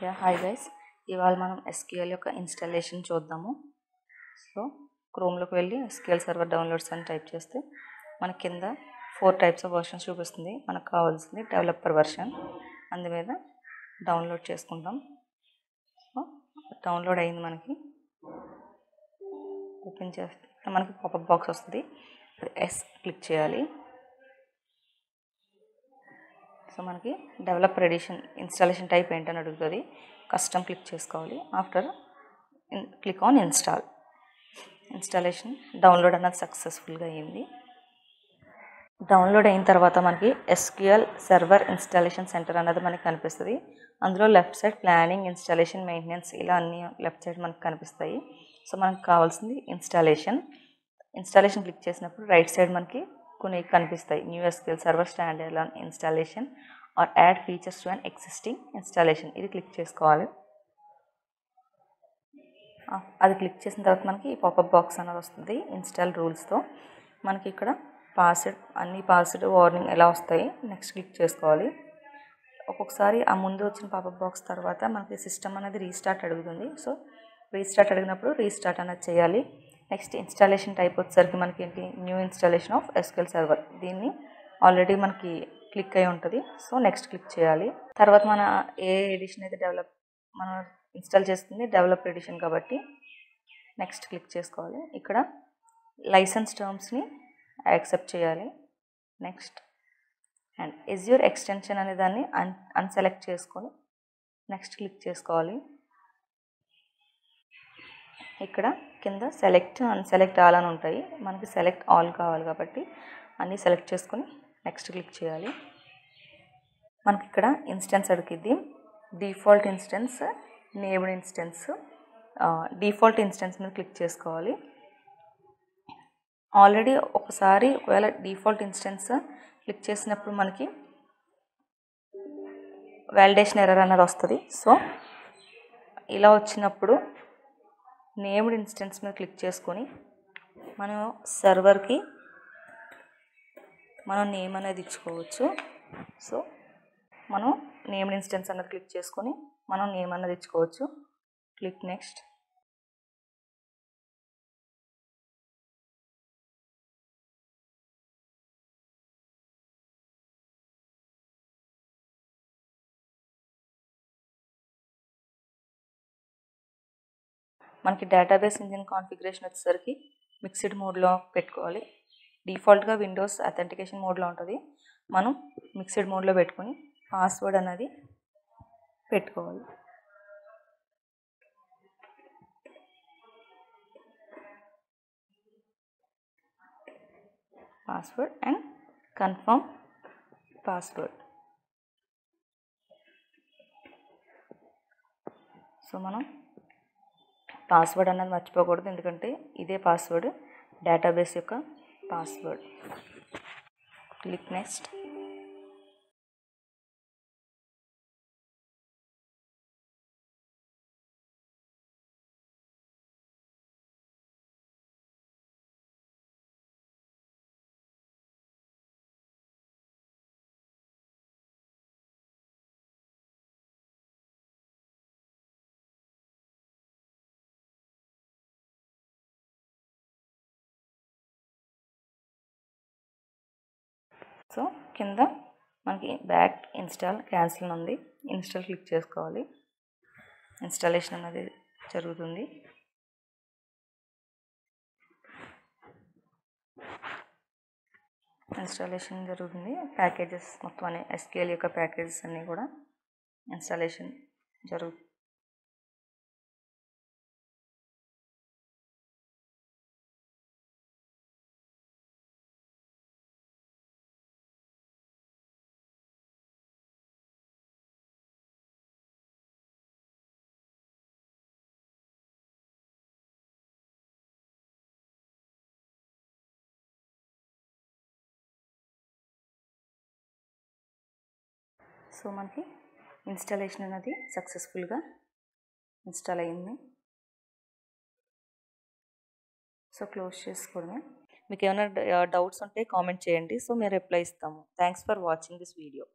Hi guys, ఇవాళ మనం SQL యొక్క ఇన్స్టాలేషన్ చూద్దాము. సో క్రోమ్లోకి వెళ్ళి ఎస్క్యూఎల్ సర్వర్ డౌన్లోడ్స్ అని టైప్ చేస్తే మన కింద 4 టైప్స్ ఆఫ్ వర్షన్స్ చూపిస్తుంది. మనకు కావాల్సింది డెవలపర్ వర్షన్. అందు మీద డౌన్లోడ్ చేసుకుంటాం. సో డౌన్లోడ్ అయింది. మనకి ఓపెన్ చేస్తే మనకి పాపప్ బాక్స్ వస్తుంది. ఎస్ క్లిక్ చేయాలి. సో మనకి డెవలపర్ ఎడిషన్ ఇన్స్టాలేషన్ టైప్ ఏంటని అడుగుతుంది. కస్టమ్ క్లిక్ చేసుకోవాలి. After click on installation download అన్నది సక్సెస్ఫుల్గా అయ్యింది. డౌన్లోడ్ అయిన తర్వాత మనకి ఎస్క్యూఎల్ సర్వర్ ఇన్స్టాలేషన్ సెంటర్ అన్నది మనకి కనిపిస్తుంది. అందులో left side planning, installation, maintenance ఇలా అన్ని లెఫ్ట్ సైడ్ మనకు కనిపిస్తాయి. సో మనకు కావాల్సింది ఇన్స్టాలేషన్ క్లిక్ చేసినప్పుడు రైట్ సైడ్ మనకి కొన్ని కనిపిస్తాయి. New SQL server stand alone installation or add features to an existing installation, ఇది క్లిక్ చేసుకోవాలి. అది క్లిక్ చేసిన తర్వాత మనకి ఈ పాపప్ బాక్స్ అనేది వస్తుంది ఇన్స్టాల్ రూల్స్తో. మనకి ఇక్కడ పాస్వర్డ్ వార్నింగ్ ఎలా వస్తాయి. నెక్స్ట్ క్లిక్ చేసుకోవాలి. ఒక్కొక్కసారి ఆ ముందు వచ్చిన పాపప్ బాక్స్ తర్వాత మనకి సిస్టమ్ అనేది రీస్టార్ట్ అడుగుతుంది. సో రీస్టార్ట్ అడిగినప్పుడు రీస్టార్ట్ అనేది చేయాలి. నెక్స్ట్ ఇన్స్టాలేషన్ టైప్ వచ్చేసరికి మనకి ఏంటి, new installation of SQL server. దీన్ని ఆల్రెడీ మనకి క్లిక్ అయి ఉంటుంది. సో నెక్స్ట్ క్లిక్ చేయాలి. తర్వాత మన ఏ ఎడిషన్ అయితే మనం ఇన్స్టాల్ చేస్తుంది డెవలపర్ ఎడిషన్ కాబట్టి నెక్స్ట్ క్లిక్ చేసుకోవాలి. ఇక్కడ లైసెన్స్ టర్మ్స్ని యాక్సెప్ట్ చేయాలి. నెక్స్ట్ అండ్ ఎజ్యూర్ ఎక్స్టెన్షన్ అనే దాన్ని అన్సెలెక్ట్ చేసుకొని నెక్స్ట్ క్లిక్ చేసుకోవాలి. ఇక్కడ కింద సెలెక్ట్, అన్సెలెక్ట్ ఆల్ అని ఉంటాయి. మనకి సెలెక్ట్ ఆల్ కావాలి కాబట్టి అన్నీ సెలెక్ట్ చేసుకొని నెక్స్ట్ క్లిక్ చేయాలి. మనకి ఇక్కడ ఇన్స్టెన్స్ అడిగిద్ది. Default instance, named instance. Default instance మీద క్లిక్ చేసుకోవాలి. ఆల్రెడీ ఒకవేళ డిఫాల్ట్ ఇన్స్టెన్స్ క్లిక్ చేసినప్పుడు మనకి వాలిడేషన్ ఎర్రర్ అన్నది వస్తుంది. సో ఇలా వచ్చినప్పుడు నేమ్డ్ ఇన్స్టెన్స్ మీద క్లిక్ చేసుకొని మనం సర్వర్కి మనం నేమ్ అనేది ఇచ్చుకోవచ్చు. సో మనం నేమ్డ్ ఇన్స్టెన్స్ అన్నది క్లిక్ చేసుకొని మనం నేమ్ అన్నది ఇచ్చుకోవచ్చు. Click next. మనకి డేటాబేస్ ఇంజిన్ కాన్ఫిగరేషన్ వచ్చేసరికి మిక్స్డ్ మోడ్లో పెట్టుకోవాలి. డిఫాల్ట్గా విండోస్ అథెంటికేషన్ మోడ్లో ఉంటుంది. మనం మిక్స్డ్ మోడ్లో పెట్టుకొని పాస్వర్డ్ అనేది పెట్టుకోవాలి. Password and confirm password. So మనం పాస్వర్డ్ అన్నది మర్చిపోకూడదు, ఎందుకంటే ఇదే పాస్వర్డ్ డేటాబేస్ యొక్క పాస్వర్డ్. Click next. సో కింద మనకి బ్యాక్ ఇన్స్టాల్ క్యాన్సిల్ ఉంది. ఇన్స్టాల్ క్లిక్ చేసుకోవాలి. ఇన్స్టాలేషన్ అనేది జరుగుతుంది. ఇన్స్టాలేషన్ జరుగుతుంది. ప్యాకేజెస్ మొత్తం అనే ఎస్క్యూఎల్ యొక్క ప్యాకేజెస్ అన్నీ కూడా ఇన్స్టాలేషన్ జరుగుతుంది. సో మనకి ఇన్స్టాలేషన్ అనేది సక్సెస్ఫుల్గా ఇన్స్టాల్ అయ్యింది. సో క్లోజ్ చేసుకోవడమే. మీకు ఏమైనా డౌట్స్ ఉంటే కామెంట్ చేయండి. సో మేము రిప్లై ఇస్తాము. Thanks for watching this video.